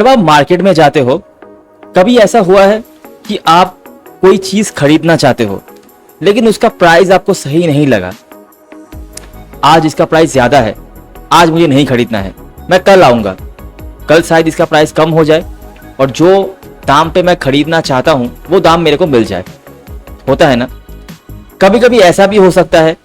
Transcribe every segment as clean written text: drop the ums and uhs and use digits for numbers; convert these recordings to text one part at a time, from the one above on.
जब आप मार्केट में जाते हो, कभी ऐसा हुआ है कि आप कोई चीज खरीदना चाहते हो लेकिन उसका प्राइस आपको सही नहीं लगा। आज इसका प्राइस ज्यादा है, आज मुझे नहीं खरीदना है, मैं कल आऊंगा, कल शायद इसका प्राइस कम हो जाए और जो दाम पे मैं खरीदना चाहता हूं वो दाम मेरे को मिल जाए। होता है ना। कभी कभी ऐसा भी हो सकता है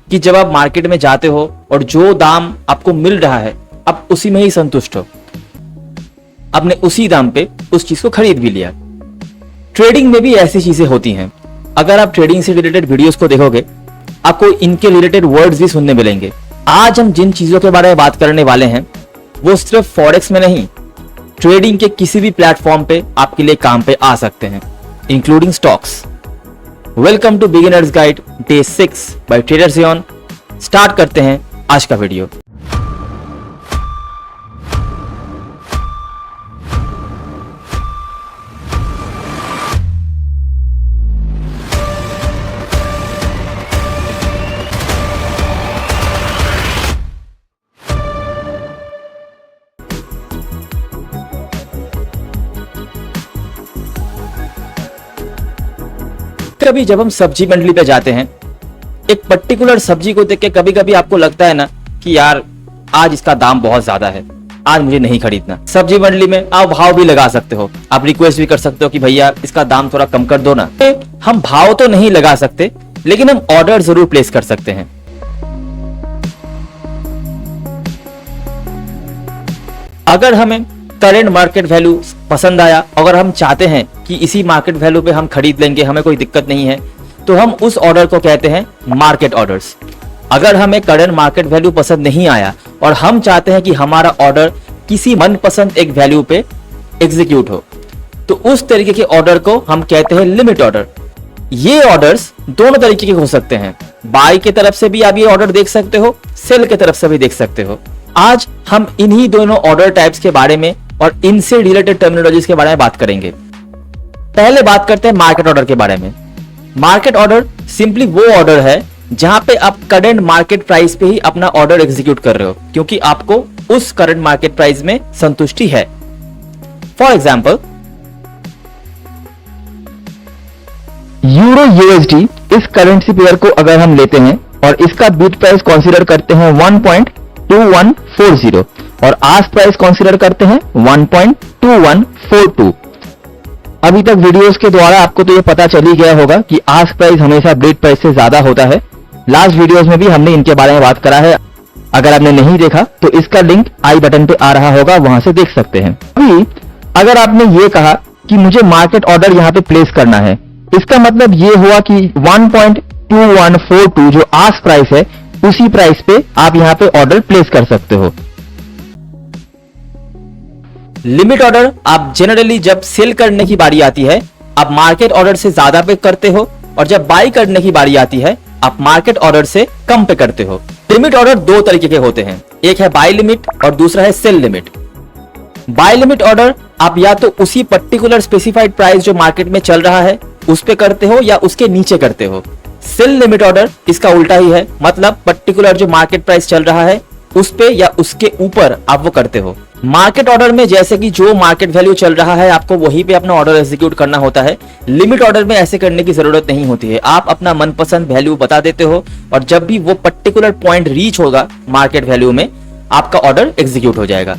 कि जब आप मार्केट में जाते हो और जो दाम आपको मिल रहा है आप उसी में ही संतुष्ट हो, आपने उसी दाम पे उस चीज को खरीद भी लिया। ट्रेडिंग में भी ऐसी चीजें होती हैं। अगर आप ट्रेडिंग से रिलेटेड वीडियोस को देखोगे आपको इनके रिलेटेड वर्ड्स भी सुनने मिलेंगे। आज हम जिन चीजों के बारे में बात करने वाले हैं वो सिर्फ फॉरेक्स में नहीं, ट्रेडिंग के किसी भी प्लेटफॉर्म पे आपके लिए काम पे आ सकते हैं, including stocks. Welcome to beginners guide day 6 by traders zone. Start करते हैं आज का वीडियो। कभी जब हम सब्जी मंडी पे जाते हैं, एक पर्टिकुलर सब्जी को देख के कभी कभी आपको लगता है ना कि यार आज इसका दाम बहुत ज्यादा है, आज मुझे नहीं खरीदना। सब्जी मंडी में आप भाव भी लगा सकते हो, आप रिक्वेस्ट भी कर सकते हो कि भैया इसका दाम थोड़ा कम कर दो ना। हम भाव तो नहीं लगा सकते लेकिन हम ऑर्डर जरूर प्लेस कर सकते हैं। अगर हमें करंट मार्केट वैल्यू पसंद आया, अगर हम चाहते हैं कि इसी मार्केट वैल्यू पे हम खरीद लेंगे, हमें कोई दिक्कत नहीं है, तो हम उस ऑर्डर को कहते हैं मार्केट ऑर्डर्स। अगर हमें करंट मार्केट वैल्यू पसंद नहीं आया और हम चाहते हैं कि हमारा ऑर्डर किसी मनपसंद एक वैल्यू पे एग्जीक्यूट हो, तो उस तरीके के ऑर्डर को हम कहते हैं लिमिट ऑर्डर। ये ऑर्डर्स दोनों तरीके के हो सकते हैं, बाय की तरफ से भी आप ये ऑर्डर देख सकते हो, सेल की तरफ से भी देख सकते हो। आज हम इन्हीं दोनों ऑर्डर टाइप्स के बारे में और इनसे रिलेटेड टर्मिनोलॉजीज के बारे में बात करेंगे। पहले बात करते हैं मार्केट ऑर्डर के बारे में। मार्केट ऑर्डर सिंपली वो ऑर्डर है जहां पे आप करंट मार्केट प्राइस पे ही अपना ऑर्डर एग्जीक्यूट कर रहे हो, क्योंकि आपको उस करंट मार्केट प्राइस में संतुष्टि है। फॉर एग्जांपल, यूरो यूएसडी इस करेंसी पेयर को अगर हम लेते हैं और इसका बिड प्राइस कंसीडर करते हैं 1.2140 और आस्क प्राइस कंसीडर करते हैं 1.2142। अभी तक वीडियोस के द्वारा आपको तो ये पता चल ही गया होगा कि आस्क प्राइस हमेशा बिड प्राइस से ज्यादा होता है। लास्ट वीडियोस में भी हमने इनके बारे में बात करा है, अगर आपने नहीं देखा तो इसका लिंक आई बटन पे आ रहा होगा, वहां से देख सकते हैं। अभी अगर आपने ये कहा कि मुझे मार्केट ऑर्डर यहां पे प्लेस करना है, इसका मतलब ये हुआ कि 1.2142 जो आस्क प्राइस है उसी प्राइस पे आप यहां पे ऑर्डर प्लेस कर सकते हो। लिमिट ऑर्डर आप जनरली जब सेल करने की बारी आती है आप मार्केट ऑर्डर से ज्यादा पे करते हो, और जब बाई करने की बारी आती है आप मार्केट ऑर्डर से कम पे करते हो। लिमिट ऑर्डर दो तरीके के होते हैं, एक है बाय लिमिट और दूसरा है sell limit. Buy limit order आप या तो उसी पर्टिकुलर स्पेसिफाइड प्राइस जो मार्केट में चल रहा है उस पे करते हो या उसके नीचे करते हो। सेल लिमिट ऑर्डर इसका उल्टा ही है, मतलब पर्टिकुलर जो मार्केट प्राइस चल रहा है उस पे या उसके ऊपर आप वो करते हो। मार्केट ऑर्डर में जैसे कि जो मार्केट वैल्यू चल रहा है आपको वहीं पे अपना ऑर्डर एग्जीक्यूट करना होता है। लिमिट ऑर्डर में ऐसे करने की जरूरत नहीं होती है, आप अपना मनपसंद वैल्यू बता देते हो और जब भी वो पर्टिकुलर पॉइंट रीच होगा मार्केट वैल्यू में आपका ऑर्डर एग्जीक्यूट हो जाएगा।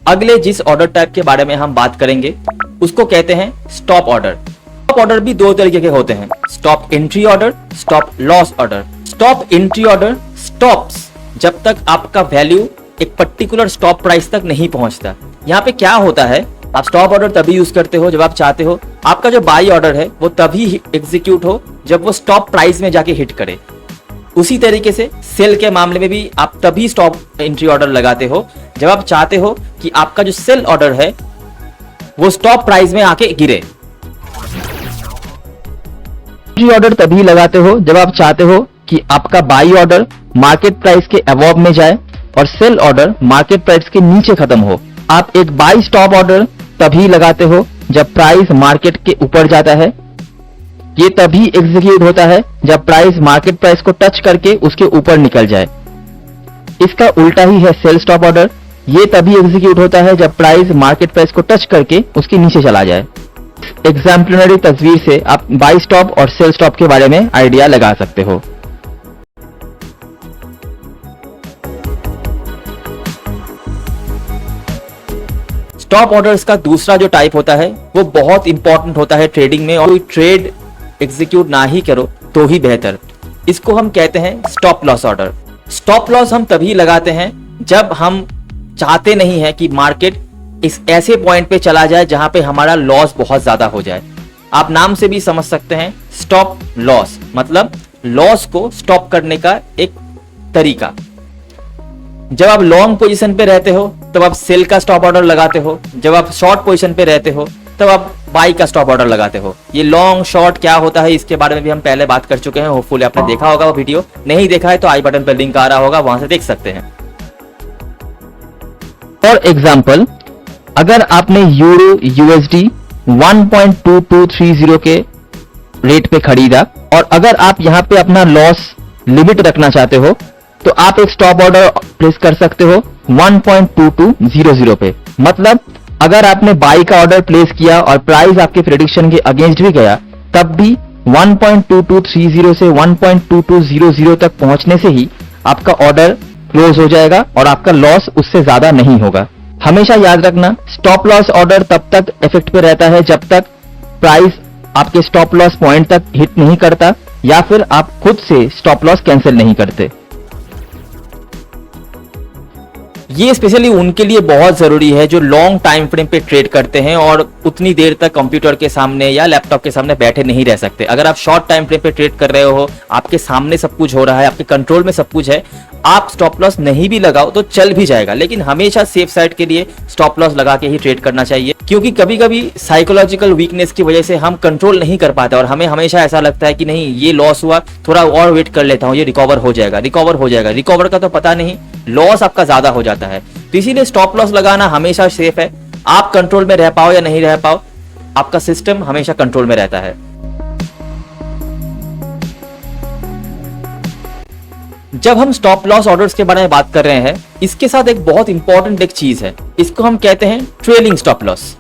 अगले जिस ऑर्डर टाइप के बारे में हम बात करेंगे उसको कहते हैं स्टॉप ऑर्डर। स्टॉप ऑर्डर भी दो तरीके के होते हैं, stop entry order, stop loss order. Stop entry order stops जब तक आपका वैल्यू एक पर्टिकुलर स्टॉप प्राइस तक नहीं पहुंचता। यहाँ पे क्या होता है, आप स्टॉप ऑर्डर तभी यूज करते हो जब आप चाहते हो आपका जो बाई ऑर्डर है वो तभी एग्जीक्यूट हो जब वो स्टॉप प्राइस में जाके हिट करे। उसी तरीके से सेल के मामले में भी आप तभी स्टॉप एंट्री ऑर्डर लगाते हो जब आप चाहते हो कि आपका जो सेल ऑर्डर है वो स्टॉप प्राइस में आके गिरे। एंट्री ऑर्डर तभी लगाते हो जब आप चाहते हो कि आपका बाई ऑर्डर मार्केट प्राइस के अबव में जाए और सेल ऑर्डर मार्केट प्राइस के नीचे खत्म हो। आप एक बाई स्टॉप ऑर्डर तभी लगाते हो जब प्राइस मार्केट के ऊपर जाता है। ये तभी एग्जीक्यूट होता है जब प्राइस मार्केट प्राइस को टच करके उसके ऊपर निकल जाए। इसका उल्टा ही है सेल स्टॉप ऑर्डर। ये तभी एग्जीक्यूट होता है जब प्राइस मार्केट प्राइस को टच करके उसके नीचे चला जाए। एग्जाम्पलरी तस्वीर से आप बाई स्टॉप और सेल स्टॉप के बारे में आइडिया लगा सकते हो। स्टॉप ऑर्डर्स का दूसरा जो टाइप होता है वो बहुत इंपॉर्टेंट होता है ट्रेडिंग में, और कोई ट्रेड एग्जीक्यूट ना ही करो तो ही बेहतर। इसको हम कहते हैं stop loss order. Stop loss हम तभी लगाते हैं जब हम चाहते नहीं है कि मार्केट इस ऐसे पॉइंट पे चला जाए जहां पे हमारा लॉस बहुत ज्यादा हो जाए। आप नाम से भी समझ सकते हैं, स्टॉप लॉस मतलब लॉस को स्टॉप करने का एक तरीका। जब आप लॉन्ग पोजीशन पे रहते हो तब आप सेल का स्टॉप ऑर्डर लगाते हो, जब आप शॉर्ट पोजीशन पे रहते हो तब आप बाई का स्टॉप ऑर्डर लगाते हो। ये लॉन्ग शॉर्ट क्या होता है इसके बारे में भी हम पहले बात कर चुके हैं, होपफुली आपने देखा होगा वो वीडियो। नहीं देखा है तो आई बटन पर लिंक आ रहा होगा, वहां से देख सकते हैं। फॉर एग्जाम्पल, अगर आपने यूरो यूएसडी 1.2230 के रेट पे खरीदा और अगर आप यहां पे अपना लॉस लिमिट रखना चाहते हो तो आप एक स्टॉप ऑर्डर प्लेस कर सकते हो 1.2200 पे। मतलब अगर आपने बाई का ऑर्डर प्लेस किया और प्राइस आपके प्रेडिक्शन के अगेंस्ट भी गया तब भी 1.2230 से 1.2200 तक पहुंचने से ही आपका ऑर्डर क्लोज हो जाएगा और आपका लॉस उससे ज्यादा नहीं होगा। हमेशा याद रखना, स्टॉप लॉस ऑर्डर तब तक इफेक्ट पे रहता है जब तक प्राइस आपके स्टॉप लॉस पॉइंट तक हिट नहीं करता या फिर आप खुद से स्टॉप लॉस कैंसिल नहीं करते। ये स्पेशली उनके लिए बहुत जरूरी है जो लॉन्ग टाइम फ्रेम पे ट्रेड करते हैं और उतनी देर तक कंप्यूटर के सामने या लैपटॉप के सामने बैठे नहीं रह सकते। अगर आप शॉर्ट टाइम फ्रेम पे ट्रेड कर रहे हो, आपके सामने सब कुछ हो रहा है, आपके कंट्रोल में सब कुछ है, आप स्टॉप लॉस नहीं भी लगाओ तो चल भी जाएगा, लेकिन हमेशा सेफ साइड के लिए स्टॉप लॉस लगा के ही ट्रेड करना चाहिए। क्योंकि कभी कभी साइकोलॉजिकल वीकनेस की वजह से हम कंट्रोल नहीं कर पाते और हमें हमेशा ऐसा लगता है कि नहीं ये लॉस हुआ, थोड़ा और वेट कर लेता हूं, ये रिकवर हो जाएगा, रिकवर हो जाएगा। रिकवर का तो पता नहीं, लॉस आपका ज्यादा हो जाता है। तो इसीलिए स्टॉप लॉस लगाना हमेशा सेफ है। आप कंट्रोल में रह पाओ या नहीं रह पाओ, आपका सिस्टम हमेशा कंट्रोल में रहता है। जब हम स्टॉप लॉस ऑर्डर्स के बारे में बात कर रहे हैं, इसके साथ एक बहुत इंपॉर्टेंट एक चीज है, इसको हम कहते हैं trailing stop loss.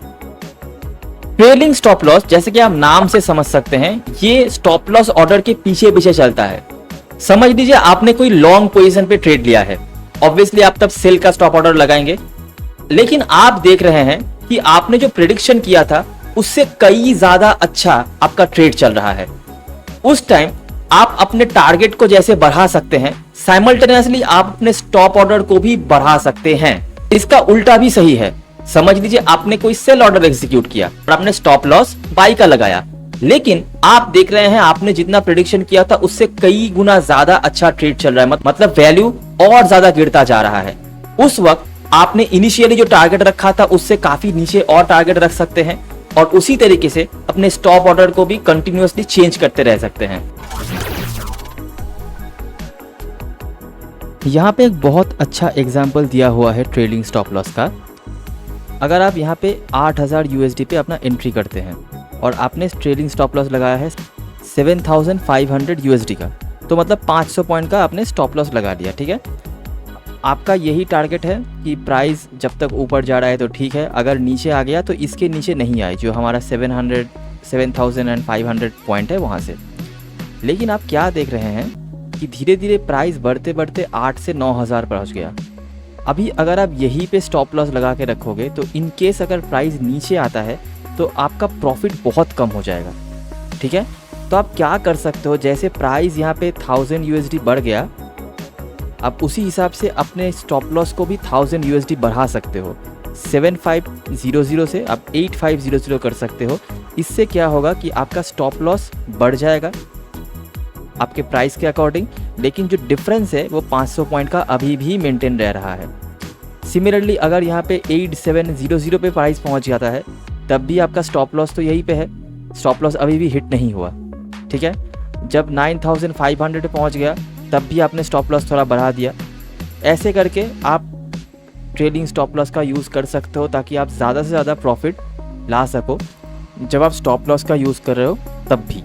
Trailing stop loss जैसे कि आप नाम से समझ सकते हैं, ये स्टॉप लॉस ऑर्डर के पीछे पीछे चलता है। समझ लीजिए आपने कोई लॉन्ग पोजीशन पे ट्रेड लिया है, ऑब्वियसली आप तब सेल का स्टॉप ऑर्डर लगाएंगे, लेकिन आप देख रहे हैं कि आपने जो प्रेडिक्शन किया था उससे कई ज्यादा अच्छा आपका ट्रेड चल रहा है। उस टाइम आप अपने टारगेट को जैसे बढ़ा सकते हैं, साइमल्टेनियसली आप अपने स्टॉप ऑर्डर को भी बढ़ा सकते हैं। इसका उल्टा भी सही है। समझ लीजिए आपने कोई सेल ऑर्डर एग्जीक्यूट किया और आपने स्टॉप लॉस बाई का लगाया, लेकिन आप देख रहे हैं आपने जितना प्रेडिक्शन किया था उससे कई गुना ज्यादा अच्छा ट्रेड चल रहा है, मतलब वैल्यू और ज्यादा गिरता जा रहा है। उस वक्त आपने इनिशियली जो टारगेट रखा था उससे काफी नीचे और टारगेट रख सकते हैं और उसी तरीके से अपने स्टॉप ऑर्डर को भी कंटिन्यूअसली चेंज करते रह सकते हैं। यहाँ पे एक बहुत अच्छा एग्जाम्पल दिया हुआ है ट्रेलिंग स्टॉप लॉस का। अगर आप यहाँ पे 8000 USD पे अपना एंट्री करते हैं और आपने ट्रेलिंग स्टॉप लॉस लगाया है 7500 USD का, तो मतलब 500 पॉइंट का आपने स्टॉप लॉस लगा दिया, ठीक है। आपका यही टारगेट है कि प्राइस जब तक ऊपर जा रहा है तो ठीक है, अगर नीचे आ गया तो इसके नीचे नहीं आए, जो हमारा 7500 पॉइंट है वहाँ से। लेकिन आप क्या देख रहे हैं कि धीरे धीरे प्राइस बढ़ते बढ़ते 8 से 9000 पहुँच गया। अभी अगर आप यहीं पे स्टॉप लॉस लगा के रखोगे तो इन केस अगर प्राइस नीचे आता है तो आपका प्रॉफिट बहुत कम हो जाएगा, ठीक है। तो आप क्या कर सकते हो, जैसे प्राइस यहाँ पे 1000 USD बढ़ गया, आप उसी हिसाब से अपने स्टॉप लॉस को भी 1000 USD बढ़ा सकते हो। 7500 से आप 8500 कर सकते हो। इससे क्या होगा कि आपका स्टॉप लॉस बढ़ जाएगा आपके प्राइस के अकॉर्डिंग, लेकिन जो डिफरेंस है वो 500 पॉइंट का अभी भी मेंटेन रह रहा है। सिमिलरली अगर यहाँ पे 8700 पे प्राइस पहुँच जाता है तब भी आपका स्टॉप लॉस तो यहीं पे है, स्टॉप लॉस अभी भी हिट नहीं हुआ, ठीक है। जब 9500 पे पहुँच गया तब भी आपने स्टॉप लॉस थोड़ा बढ़ा दिया। ऐसे करके आप ट्रेलिंग स्टॉप लॉस का यूज़ कर सकते हो ताकि आप ज़्यादा से ज़्यादा प्रॉफिट ला सको जब आप स्टॉप लॉस का यूज़ कर रहे हो तब भी।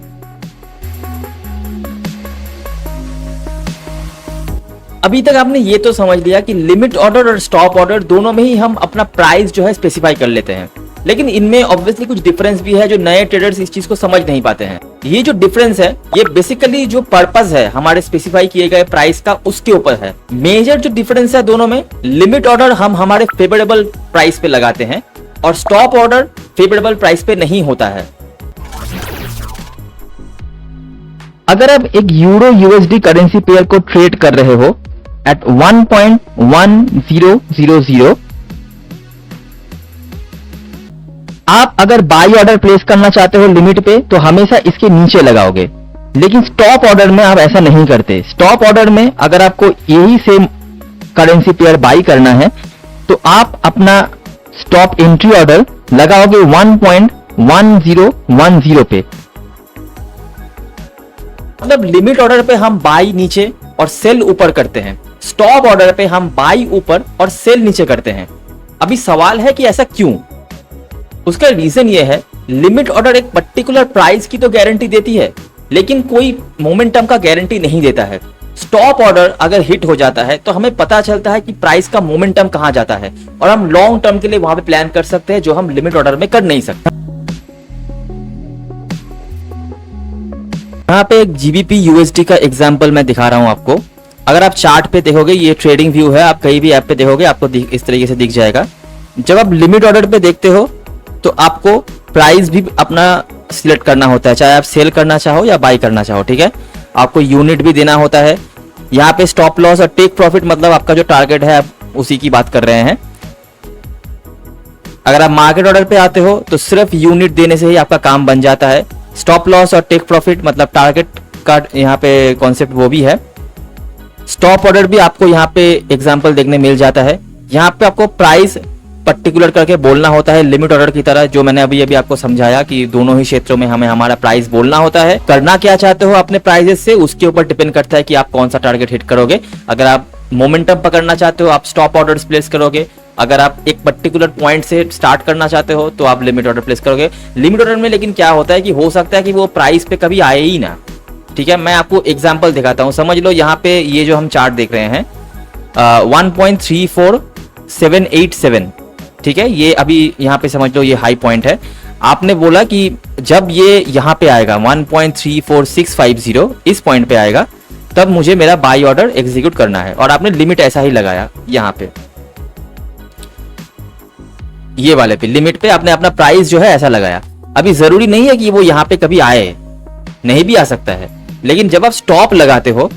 अभी तक आपने ये तो समझ लिया कि लिमिट ऑर्डर और स्टॉप ऑर्डर दोनों में ही हम अपना प्राइस जो है स्पेसिफाई कर लेते हैं, लेकिन इनमें ऑब्वियसली कुछ डिफरेंस भी है जो नए ट्रेडर्स इस चीज को समझ नहीं पाते हैं। ये जो डिफरेंस है ये बेसिकली जो पर्पस है हमारे स्पेसिफाई किए गए प्राइस का उसके ऊपर है। मेजर जो डिफरेंस है दोनों में, लिमिट ऑर्डर हम हमारे फेवरेबल प्राइस पे लगाते हैं और स्टॉप ऑर्डर फेवरेबल प्राइस पे नहीं होता है। अगर आप एक यूरो यूएसडी करेंसी पेयर को ट्रेड कर रहे हो एट 1.1000, आप अगर बाई ऑर्डर प्लेस करना चाहते हो लिमिट पे तो हमेशा इसके नीचे लगाओगे, लेकिन स्टॉप ऑर्डर में आप ऐसा नहीं करते। स्टॉप ऑर्डर में अगर आपको यही सेम करेंसी पेयर बाई करना है तो आप अपना स्टॉप एंट्री ऑर्डर लगाओगे 1.1010 पे। मतलब लिमिट ऑर्डर पे हम बाई नीचे और सेल ऊपर करते हैं, स्टॉप ऑर्डर पे हम बाई ऊपर और सेल नीचे करते हैं। अभी सवाल है कि ऐसा क्यों? उसका रीजन ये है, लिमिट ऑर्डर एक पर्टिकुलर प्राइस की तो गारंटी देती है लेकिन कोई मोमेंटम का गारंटी नहीं देता है। स्टॉप ऑर्डर अगर हिट हो जाता है तो हमें पता चलता है कि प्राइस का मोमेंटम कहां जाता है और हम लॉन्ग टर्म के लिए वहां पे प्लान कर सकते हैं जो हम लिमिट ऑर्डर में कर नहीं सकते। यहाँ पे एक जीबीपी यूएसडी का एग्जांपल मैं दिखा रहा हूं आपको। अगर आप चार्ट पे देखोगे, ये ट्रेडिंग व्यू है, आप कहीं भी ऐप पे देखोगे आपको इस तरीके से दिख जाएगा। जब आप लिमिट ऑर्डर पे देखते हो तो आपको प्राइस भी अपना सिलेक्ट करना होता है, चाहे आप सेल करना चाहो या बाई करना चाहो, ठीक है। आपको यूनिट भी देना होता है। यहाँ पे स्टॉप लॉस और टेक प्रॉफिट मतलब आपका जो टारगेट है आप उसी की बात कर रहे हैं। अगर आप मार्केट ऑर्डर पे आते हो तो सिर्फ यूनिट देने से ही आपका काम बन जाता है। स्टॉप लॉस और टेक प्रॉफिट मतलब टारगेट का यहाँ पे कॉन्सेप्ट वो भी है। स्टॉप ऑर्डर भी आपको यहाँ पे एग्जांपल देखने मिल जाता है। यहाँ पे आपको प्राइस पर्टिकुलर करके बोलना होता है, लिमिट ऑर्डर की तरह, जो मैंने अभी आपको समझाया कि दोनों ही क्षेत्रों में हमें हमारा प्राइस बोलना होता है। करना क्या चाहते हो अपने प्राइसेस से उसके ऊपर डिपेंड करता है कि आप कौन सा टारगेट हिट करोगे। अगर आप मोमेंटम पकड़ना चाहते हो आप स्टॉप ऑर्डर्स प्लेस करोगे। अगर आप एक पर्टिकुलर पॉइंट से स्टार्ट करना चाहते हो तो आप लिमिट ऑर्डर प्लेस करोगे। लिमिट ऑर्डर में लेकिन क्या होता है कि हो सकता है कि वो प्राइस पे कभी आए ही ना, ठीक है। मैं आपको एग्जांपल दिखाता हूं, समझ लो। यहाँ पे ये जो हम चार्ट देख रहे हैं 1.34787, ठीक है। ये अभी यहाँ पे समझ लो ये हाई पॉइंट है। आपने बोला कि जब ये यहाँ पे आएगा 1.34650 इस पॉइंट पे आएगा तब मुझे मेरा बाई ऑर्डर एग्जीक्यूट करना है, और आपने लिमिट ऐसा ही लगाया यहाँ पे, ये वाले पे लिमिट पे आपने अपना प्राइस जो है ऐसा लगाया। अभी जरूरी नहीं है कि वो यहाँ पे कभी आए, नहीं भी आ सकता है। लेकिन जब आप स्टॉप लगाते हो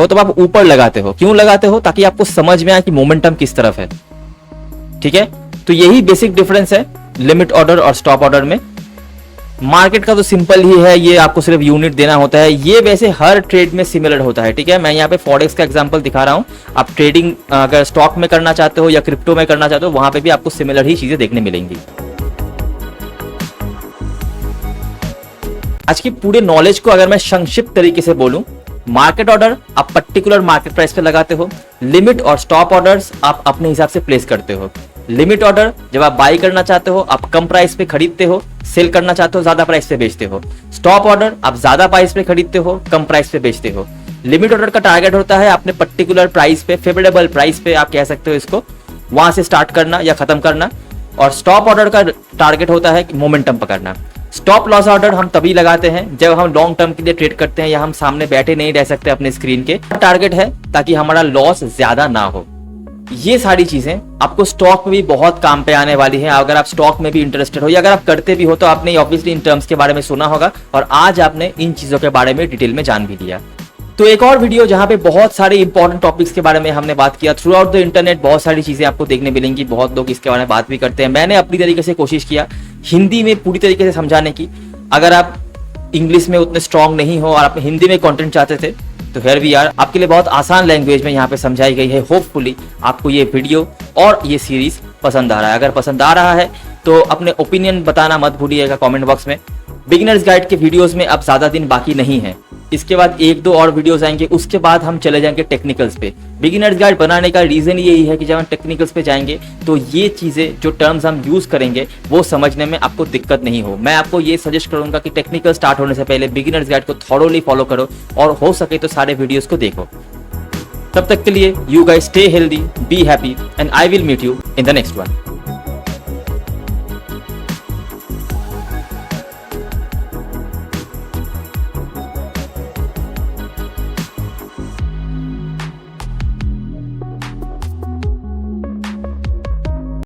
तब आप ऊपर लगाते हो। क्यों लगाते हो? ताकि आपको समझ में आए कि मोमेंटम किस तरफ है, ठीक है। तो यही बेसिक डिफरेंस है लिमिट ऑर्डर और स्टॉप ऑर्डर में। मार्केट का तो सिंपल ही है, ये आपको सिर्फ यूनिट देना होता है। ये वैसे हर ट्रेड में सिमिलर होता है, ठीक है। मैं यहाँ पे फॉरेक्स का एग्जांपल दिखा रहा हूँ। आप ट्रेडिंग अगर स्टॉक में करना चाहते हो या क्रिप्टो में करना चाहते हो वहां पे भी आपको सिमिलर ही चीजें देखने मिलेंगी। आज की पूरे नॉलेज को अगर मैं संक्षिप्त तरीके से बोलूं, मार्केट ऑर्डर आप पर्टिकुलर मार्केट प्राइस पे लगाते हो। लिमिट और स्टॉप ऑर्डर्स आप अपने हिसाब से प्लेस करते हो। लिमिट ऑर्डर जब आप बाई करना चाहते हो आप कम प्राइस पे खरीदते हो, सेल करना चाहते हो ज्यादा प्राइस पे बेचते हो। स्टॉप ऑर्डर आप ज्यादा प्राइस पे खरीदते हो, कम प्राइस पे बेचते हो। लिमिट ऑर्डर का टारगेट होता है आपने पर्टिकुलर प्राइस पे, फेवरेबल प्राइस पे आप कह सकते हो इसको, वहां से स्टार्ट करना या खत्म करना। और स्टॉप ऑर्डर का टारगेट होता है मोमेंटम पकड़ना। स्टॉप लॉस ऑर्डर हम तभी लगाते हैं जब हम लॉन्ग टर्म के लिए ट्रेड करते हैं या हम सामने बैठे नहीं रह सकते अपने स्क्रीन के। टारगेट है ताकि हमारा लॉस ज्यादा ना हो। ये सारी चीजें आपको स्टॉक में भी बहुत काम पे आने वाली है। अगर आप स्टॉक में भी इंटरेस्टेड हो या अगर आप करते भी हो तो आपने ऑब्वियसली इन टर्म्स के बारे में सुना होगा और आज आपने इन चीजों के बारे में डिटेल में जान भी लिया। तो एक और वीडियो जहां पे बहुत सारे इंपॉर्टेंट टॉपिक्स के बारे में हमने बात किया। थ्रू आउट द इंटरनेट बहुत सारी चीजें आपको देखने मिलेंगी, बहुत लोग इसके बारे में बात भी करते हैं। मैंने अपनी तरीके से कोशिश किया हिंदी में पूरी तरीके से समझाने की। अगर आप इंग्लिश में उतने स्ट्रांग नहीं हो और आप हिंदी में कंटेंट चाहते थे तो हियर वी आर, आपके लिए बहुत आसान लैंग्वेज में यहाँ पे समझाई गई है। होपफुली आपको ये वीडियो और ये सीरीज पसंद आ रहा है। अगर पसंद आ रहा है तो अपने ओपिनियन बताना मत भूलिएगा कमेंट बॉक्स में। बिगिनर्स गाइड के वीडियोस में अब ज्यादा दिन बाकी नहीं है, इसके बाद एक दो और वीडियोस आएंगे, उसके बाद हम चले जाएंगे टेक्निकल्स पे। बिगिनर्स गाइड बनाने का रीजन यही है कि जब हम टेक्निकल्स पे जाएंगे तो ये चीजें जो टर्म्स हम यूज करेंगे वो समझने में आपको दिक्कत नहीं हो। मैं आपको ये सजेस्ट करूंगा कि टेक्निकल स्टार्ट होने से पहले बिगिनर्स गाइड को थॉरोली फॉलो करो और हो सके तो सारे वीडियोस को देखो। तब तक के लिए you guys stay healthy, be happy and I will meet you in the next one.